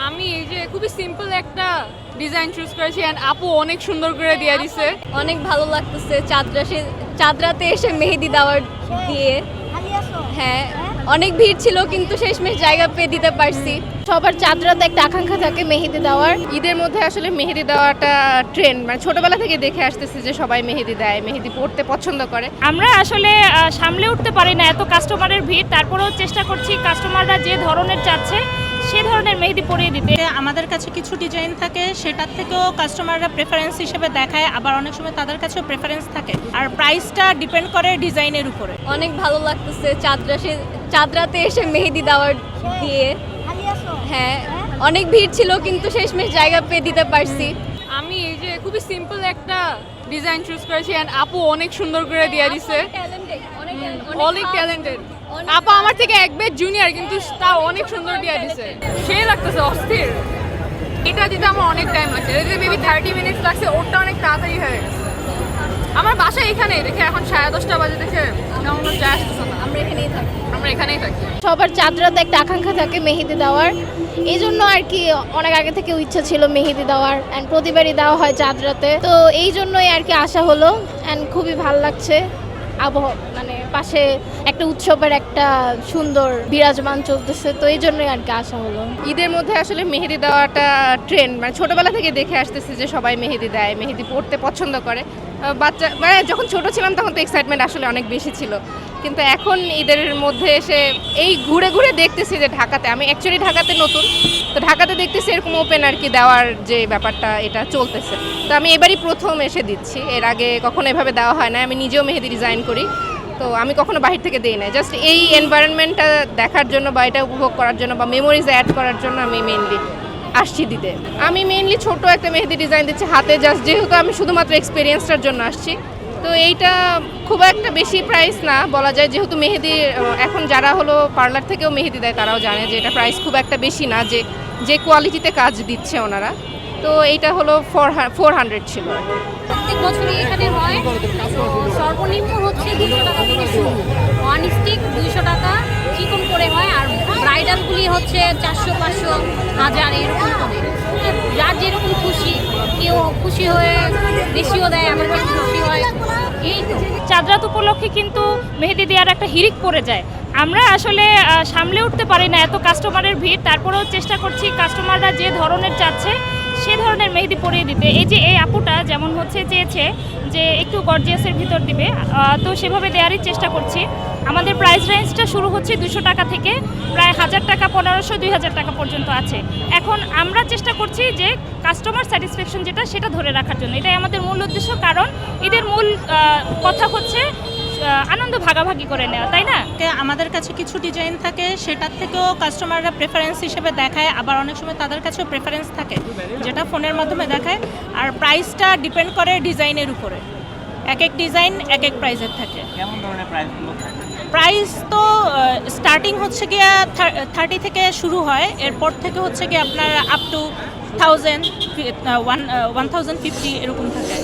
আমি এই যে খুবই সিম্পল একটা ডিজাইন চুজ করেছি এন্ড আপু অনেক সুন্দর করে দিয়ে দিছে। অনেক ভালো লাগতেছে চাঁদরাতে এসে মেহেদি দেওয়ার দিয়ে। হ্যাঁ, অনেক ভিড় ছিল কিন্তু শেষমেশ জায়গা পেয়ে দিতে পারছি। সবার চাঁদরাতে একটা আকাঙ্ক্ষা থাকে মেহেদি দেওয়ার। ঈদের মধ্যে আসলে মেহেদি দেওয়াটা ট্রেন্ড, মানে ছোটবেলা থেকে দেখে আসতেছি যে সবাই মেহেদি দেয়, মেহেদি পড়তে পছন্দ করে। আমরা আসলে সামলে উঠতে পারি না এত কাস্টমারের ভিড়, তারপরেও চেষ্টা করছি কাস্টমাররা যে ধরনের চাচ্ছে সে ধরনের মেহেদি পরিয়ে দিতে। আমাদের কাছে কিছু ডিজাইন থাকে, সেটার থেকেও কাস্টমাররা প্রেফারেন্স হিসেবে দেখায়, আবার অনেক সময় তাদের কাছেও প্রেফারেন্স থাকে। আর প্রাইসটা ডিপেন্ড করে ডিজাইনের উপরে। অনেক ভালো লাগতেছে চাঁদরাতে এসে মেহেদি দেওয়ার দিয়ে। হ্যাঁ, অনেক ভিড় ছিল কিন্তু শেষমেশ জায়গা পেয়ে দিতে পারছি। আমি এই যে খুবই সিম্পল একটা ডিজাইন চুজ করেছি এন্ড আপু অনেক সুন্দর করে দিয়ে দিছে। অনেক ট্যালেন্টেড আপু, আমার থেকে এক বেড জুনিয়র কিন্তু তাও অনেক সুন্দর দিয়ে দিছে। সে লাগতেছে অস্থির। এটা দিতে আমার অনেক টাইম লাগছে, এটা মেবি 30 মিনিটস লাগছে, ওটা অনেক তাড়াতাড়ি হয়ে গেছে। আমার বাসা এখানেই, দেখে এখন 10:30 বাজে, দেখে কোনো চা আসতেছে না। আমরা এখানেই থাকি। সবার চাঁদরাতে একটা আকাঙ্ক্ষা থাকে মেহেদি দেওয়ার, এই জন্য আর কি অনেক আগে থেকে ইচ্ছা ছিল মেহেদি দেওয়ার অ্যান্ড প্রতিবারই দেওয়া হয় চাঁদরাতে, তো এই জন্যই আর কি আসা হলো অ্যান্ড খুবই ভালো লাগছে। আবহাওয়া মানে পাশে একটা উৎসবের একটা সুন্দর বিরাজমান চলতেছে, তো এই জন্যই আর কি আসা হলো। ঈদের মধ্যে আসলে মেহেদি দেওয়াটা ট্রেন্ড, মানে ছোটবেলা থেকে দেখে আসতেছি যে সবাই মেহেদি দেয়, মেহেদি পড়তে পছন্দ করে। বাচ্চা মানে যখন ছোট ছিলাম তখন তো এক্সাইটমেন্ট আসলে অনেক বেশি ছিল, কিন্তু এখন ঈদের মধ্যে এসে এই ঘুরে ঘুরে দেখতেছি যে ঢাকাতে, আমি অ্যাকচুয়ালি ঢাকাতে নতুন, তো ঢাকাতে দেখতেছি এরকম ওপেন আর কি দেওয়ার যে ব্যাপারটা এটা চলতেছে। তো আমি এবারই প্রথম এসে দিচ্ছি, এর আগে কখনো এভাবে দেওয়া হয় না। আমি নিজেও মেহেদি ডিজাইন করি, তো আমি কখনো বাহির থেকে দিই না, জাস্ট এই এনভায়রনমেন্টটা দেখার জন্য বা এটা উপভোগ করার জন্য বা মেমোরিজ অ্যাড করার জন্য আমি মেইনলি আসছি দিতে। আমি মেইনলি ছোট একটা মেহেদি ডিজাইন দিচ্ছি হাতে, জাস্ট যেহেতু আমি শুধুমাত্র এক্সপিরিয়েন্সটার জন্য আসছি। তো এইটা খুব একটা বেশি প্রাইস না বলা যায়, যেহেতু মেহেদি এখন যারা হলো পার্লার থেকেও মেহেদি দেয় তারাও জানে যে এটা প্রাইস খুব একটা বেশি না, যে কোয়ালিটিতে কাজ দিচ্ছে ওনারা। তো এইটা হলো 400 ছিল। প্রত্যেক বছরই এখানে হয়, সর্বনিম্ন হচ্ছে 200 টাকা থেকে শুরু, ওয়ান স্টিক 200 টাকা চিকন করে হয়, আর ব্রাইডালগুলি হচ্ছে 400, 500, 1000 এরকম করে। যার যেরকম খুশি, কেউ খুশি হয়ে বেশিও দেয়, আবার কেউ খুশি হয়। এই তো চাঁদরাত উপলক্ষে কিন্তু মেহেদি দেওয়ার একটা হিড়িক পড়ে যায়। আমরা আসলে সামলে উঠতে পারি না এত কাস্টমারের ভিড়, তারপরেও চেষ্টা করছি কাস্টমাররা যে ধরনের চাচ্ছে সে ধরনের মেহেদি পরিয়ে দিতে। এই যে এই আপুটা যেমন হচ্ছে চেয়েছে যে একটু গর্জিয়াসের ভিতর দিবে, তো সেভাবে দেওয়ারই চেষ্টা করছি। আমাদের প্রাইস রেঞ্জটা শুরু হচ্ছে 200 টাকা থেকে প্রায় 1000 টাকা, 1500, 2000 টাকা পর্যন্ত আছে। এখন আমরা চেষ্টা করছি যে কাস্টমার স্যাটিসফ্যাকশন যেটা সেটা ধরে রাখার জন্য, এটাই আমাদের মূল উদ্দেশ্য। কারণ ঈদের মূল কথা হচ্ছে আনন্দ ভাগাভাগি করে নেওয়া, তাই না? আমাদের কাছে কিছু ডিজাইন থাকে, সেটার থেকেও কাস্টমাররা প্রেফারেন্স হিসেবে দেখায়, আবার অনেক সময় তাদের কাছেও প্রেফারেন্স থাকে যেটা ফোনের মাধ্যমে দেখায়। আর প্রাইসটা ডিপেন্ড করে ডিজাইনের উপরে, এক এক ডিজাইন এক এক প্রাইসের থাকে। কেমন ধরনের প্রাইসগুলো থাকে? প্রাইস তো স্টার্টিং হচ্ছে গিয়ে 30 থেকে শুরু হয়, এরপর থেকে হচ্ছে গিয়ে আপনার আপ টু 1000, 1050 এরকম থাকে।